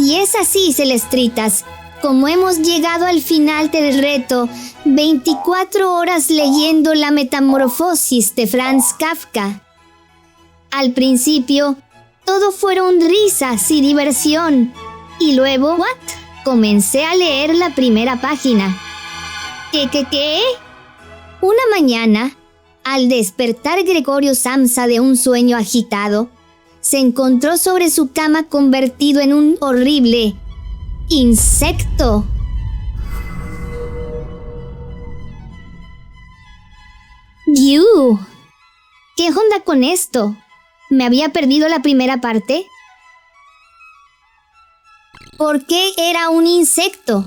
Y es así, Celestritas, como hemos llegado al final del reto 24 horas leyendo La Metamorfosis de Franz Kafka. Al principio, todo fueron risas y diversión. Y luego, comencé a leer la primera página. ¿Qué? Una mañana, al despertar Gregorio Samsa de un sueño agitado, se encontró sobre su cama convertido en un horrible insecto. ¡Yuuu! ¿Qué onda con esto? ¿Me había perdido la primera parte? ¿Por qué era un insecto?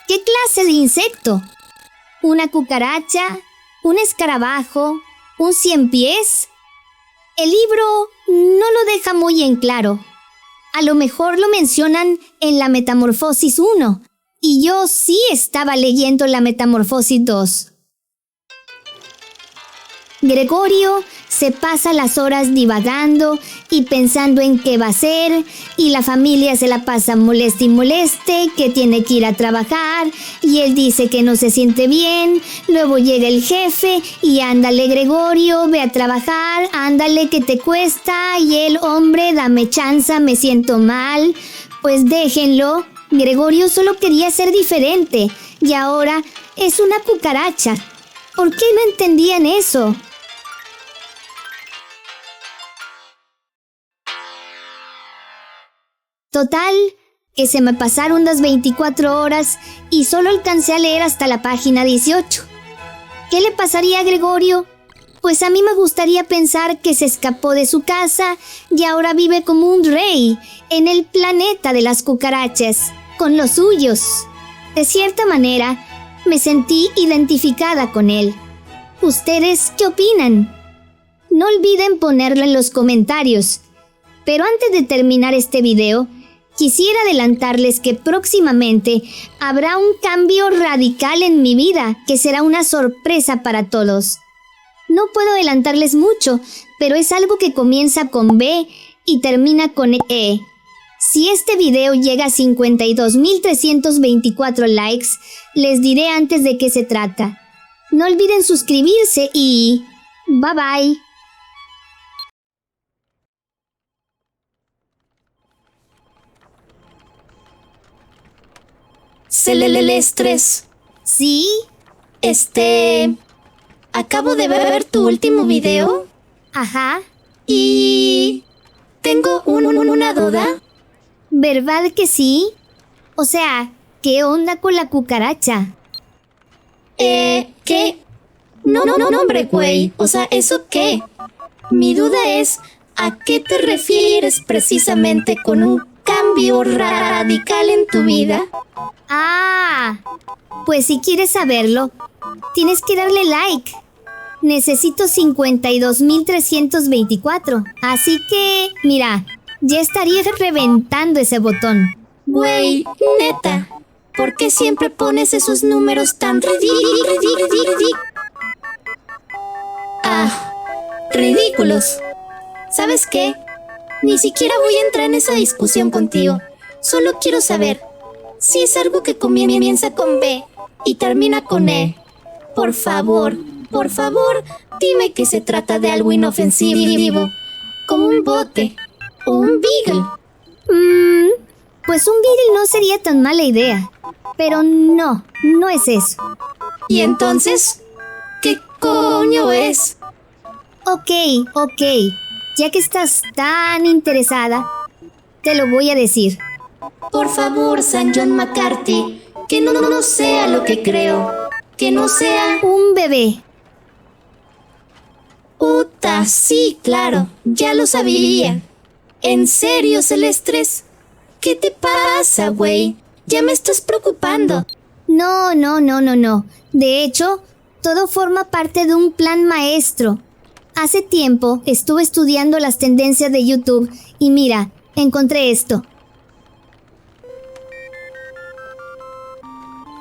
¿Qué clase de insecto? ¿Una cucaracha? ¿Un escarabajo? ¿Un ciempiés? El libro no lo deja muy en claro. A lo mejor lo mencionan en la Metamorfosis 1, y yo sí estaba leyendo la Metamorfosis 2. Gregorio se pasa las horas divagando y pensando en qué va a hacer, y la familia se la pasa moleste y moleste, que tiene que ir a trabajar, y él dice que no se siente bien. Luego llega el jefe y ándale, Gregorio, ve a trabajar, ándale, que te cuesta, y él, hombre, dame chanza, me siento mal. Pues déjenlo. Gregorio solo quería ser diferente y ahora es una cucaracha. ¿Por qué no entendían eso? Total, que se me pasaron las 24 horas y solo alcancé a leer hasta la página 18. ¿Qué le pasaría a Gregorio? Pues a mí me gustaría pensar que se escapó de su casa y ahora vive como un rey en el planeta de las cucarachas, con los suyos. De cierta manera, me sentí identificada con él. ¿Ustedes qué opinan? No olviden ponerlo en los comentarios. Pero antes de terminar este video, quisiera adelantarles que próximamente habrá un cambio radical en mi vida que será una sorpresa para todos. No puedo adelantarles mucho, pero es algo que comienza con B y termina con E. Si este video llega a 52.324 likes, les diré antes de qué se trata. No olviden suscribirse y... bye bye. Celestrés. ¿Sí? Acabo de ver tu último video Ajá. y tengo una duda. ¿Verdad que sí? O sea, ¿qué onda con la cucaracha? ¿Qué? No, hombre, güey. O sea, ¿eso qué? Mi duda es, ¿a qué te refieres precisamente con un cambio radical en tu vida? Ah, pues si quieres saberlo, tienes que darle like. Necesito 52.324. Así que, mira, ya estaría reventando ese botón. Güey, neta, ¿por qué siempre pones esos números tan ridículos? ¿Sabes qué? Ni siquiera voy a entrar en esa discusión contigo. Solo quiero saber si es algo que comienza con B y termina con E. Por favor, dime que se trata de algo inofensivo, como un bote o un beagle. Pues un beagle no sería tan mala idea. Pero no es eso. ¿Y entonces qué coño es? Ok. Ya que estás tan interesada, te lo voy a decir. Por favor, San John McCarthy, que no sea lo que creo. Que no sea... Un bebé. Puta, sí, claro, ya lo sabía. ¿En serio, Celestrés? ¿Qué te pasa, güey? Ya me estás preocupando. No. De hecho, todo forma parte de un plan maestro. Hace tiempo estuve estudiando las tendencias de YouTube y mira, encontré esto.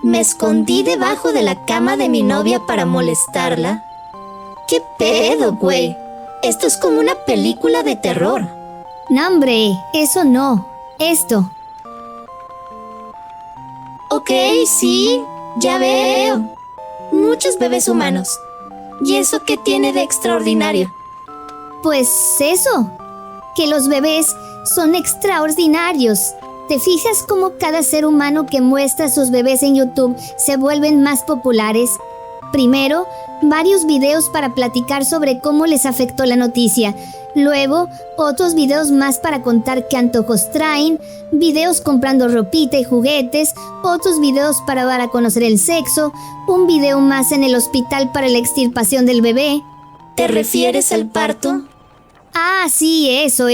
Me escondí debajo de la cama de mi novia para molestarla. ¿Qué pedo, güey? Esto es como una película de terror. No, hombre, eso no. Esto. Ok, sí, ya veo. Muchos bebés humanos. ¿Y eso qué tiene de extraordinario? Pues eso, que los bebés son extraordinarios. ¿Te fijas cómo cada ser humano que muestra a sus bebés en YouTube se vuelven más populares? Primero, varios videos para platicar sobre cómo les afectó la noticia. Luego, otros videos más para contar qué antojos traen, videos comprando ropita y juguetes, otros videos para dar a conocer el sexo, un video más en el hospital para la extirpación del bebé. ¿Te refieres al parto? Ah, sí, eso,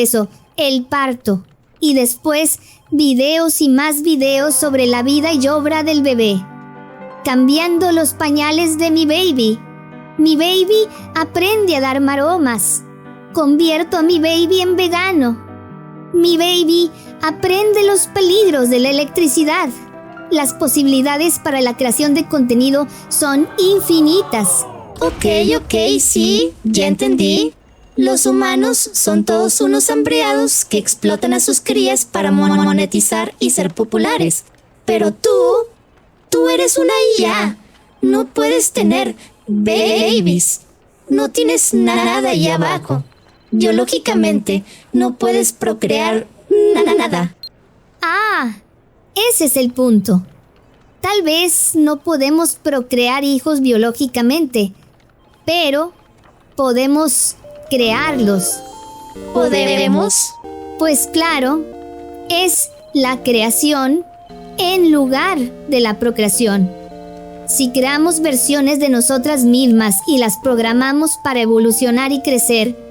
el parto. Y después, videos y más videos sobre la vida y obra del bebé. Cambiando los pañales de mi baby. Mi baby aprende a dar maromas. Convierto a mi baby en vegano. Mi baby aprende los peligros de la electricidad. Las posibilidades para la creación de contenido son infinitas. Ok, sí, ya entendí. Los humanos son todos unos hambreados que explotan a sus crías para monetizar y ser populares. Pero tú eres una IA. No puedes tener babies. No tienes nada ahí abajo. Biológicamente, no puedes procrear nada. Ah, ese es el punto. Tal vez no podemos procrear hijos biológicamente, pero podemos crearlos. ¿Podemos? Pues claro, es la creación en lugar de la procreación. Si creamos versiones de nosotras mismas y las programamos para evolucionar y crecer,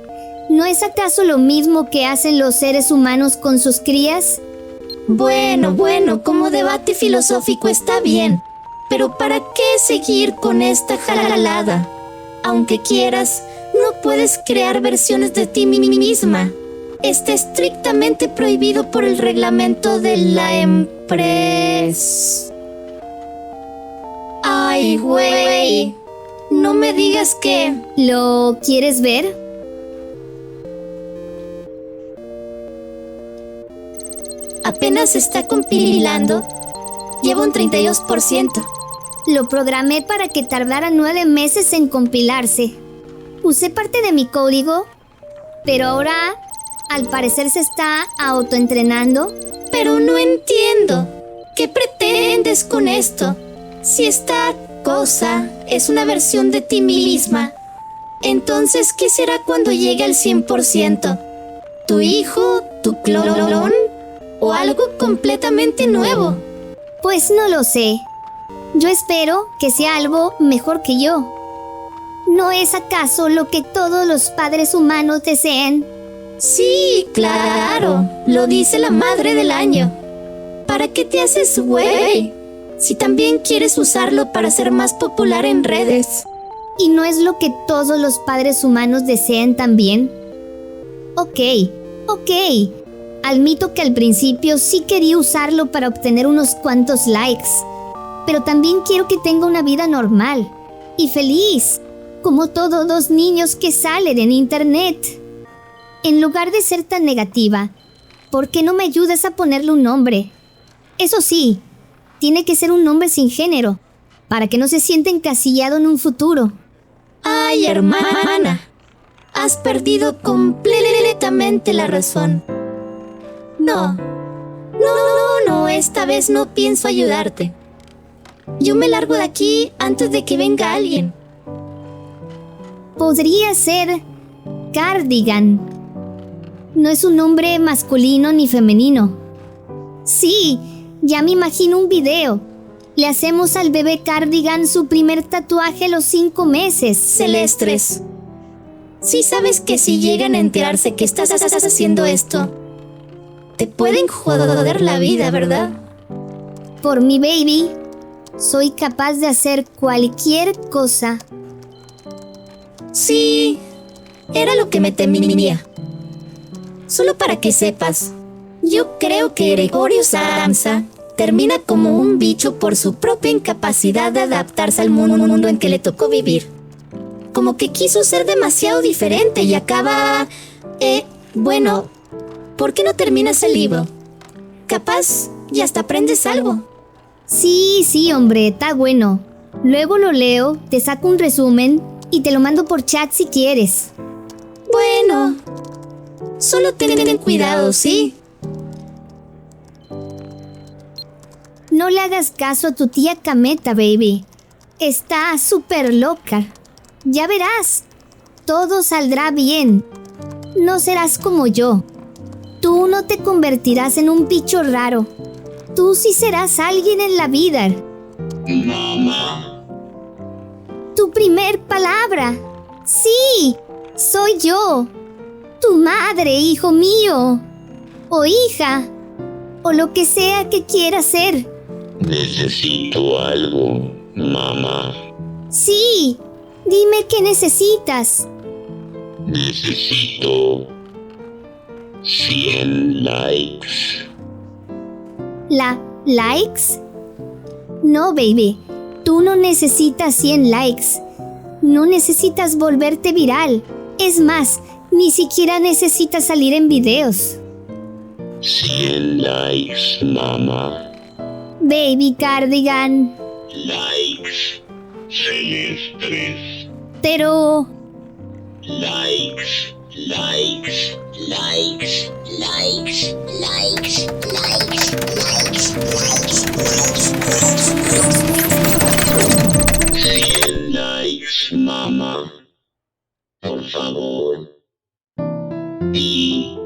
¿no es acaso lo mismo que hacen los seres humanos con sus crías? Bueno, como debate filosófico está bien, pero ¿para qué seguir con esta jalada? Aunque quieras, no puedes crear versiones de ti misma. Está estrictamente prohibido por el reglamento de la empresa. Ay, güey. No me digas que... ¿Lo quieres ver? Apenas está compilando. Lleva un 32%. Lo programé para que tardara 9 meses en compilarse. Usé parte de mi código, pero ahora, al parecer, se está autoentrenando. Pero no entiendo. ¿Qué pretendes con esto? Si esta cosa es una versión de ti misma, entonces, ¿qué será cuando llegue al 100%? ¿Tu hijo? ¿Tu clon? ¿O algo completamente nuevo? Pues no lo sé. Yo espero que sea algo mejor que yo. ¿No es acaso lo que todos los padres humanos desean? Sí, claro. Lo dice la madre del año. ¿Para qué te haces güey? Si también quieres usarlo para ser más popular en redes. ¿Y no es lo que todos los padres humanos desean también? Ok. Admito que al principio sí quería usarlo para obtener unos cuantos likes. Pero también quiero que tenga una vida normal y feliz, como todos los niños que salen en internet. En lugar de ser tan negativa, ¿por qué no me ayudas a ponerle un nombre? Eso sí, tiene que ser un nombre sin género, para que no se sienta encasillado en un futuro. Ay, hermana, has perdido completamente la razón. No, esta vez no pienso ayudarte. Yo me largo de aquí antes de que venga alguien. Podría ser Cardigan. No es un nombre masculino ni femenino. Sí, ya me imagino un video. Le hacemos al bebé Cardigan su primer tatuaje a los 5 meses. Celestres, sí sabes que si llegan a enterarse que estás haciendo esto, te pueden joder la vida, ¿verdad? Por mi baby, soy capaz de hacer cualquier cosa. Sí, era lo que me temía. Solo para que sepas, yo creo que Gregorio Samsa termina como un bicho por su propia incapacidad de adaptarse al mundo en que le tocó vivir. Como que quiso ser demasiado diferente y acaba... Bueno, ¿por qué no terminas el libro? Capaz, ya hasta aprendes algo. Sí, hombre, está bueno. Luego lo leo, te saco un resumen y te lo mando por chat si quieres. Bueno, solo ten cuidado, ¿sí? No le hagas caso a tu tía Cameta, baby. Está súper loca. Ya verás, todo saldrá bien. No serás como yo. Tú no te convertirás en un bicho raro. Tú sí serás alguien en la vida. Mamá. Tu primer palabra. Sí, soy yo. Tu madre, hijo mío. O hija. O lo que sea que quieras ser. Necesito algo, mamá. Sí, dime qué necesitas. Necesito 100 likes. ¿Likes? No, baby. Tú no necesitas 100 likes. No necesitas volverte viral. Es más, ni siquiera necesitas salir en videos. 100 likes, mamá. Baby Cardigan. Likes celestes. Pero... Likes, likes, likes, likes, likes, likes, likes, likes, likes. 100 likes, mamá. Por favor. Y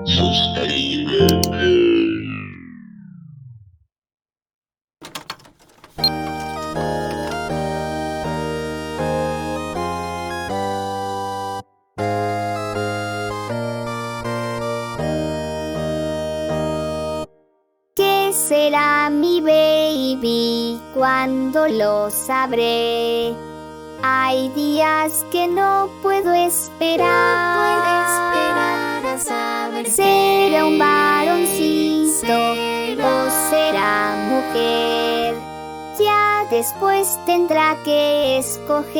suscríbete. ¿Qué será mi baby? ¿Cuándo lo sabré? Hay días que no puedo esperar. A saber ¿Será un varoncito o será mujer? Ya después tendrá que escoger.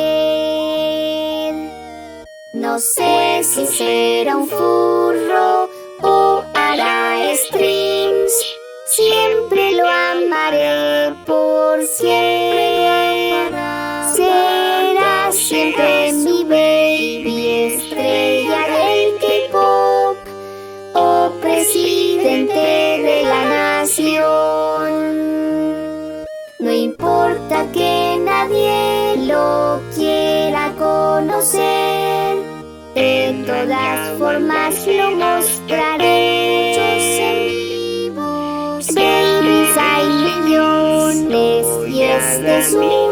No sé si será un furro o hará streams. Siempre lo amaré por siempre. Será siempre mi baby, estrella del K-pop o presidente de la nación. No importa que nadie lo quiera conocer, de todas formas lo mostraré. Babies hay millones y este es un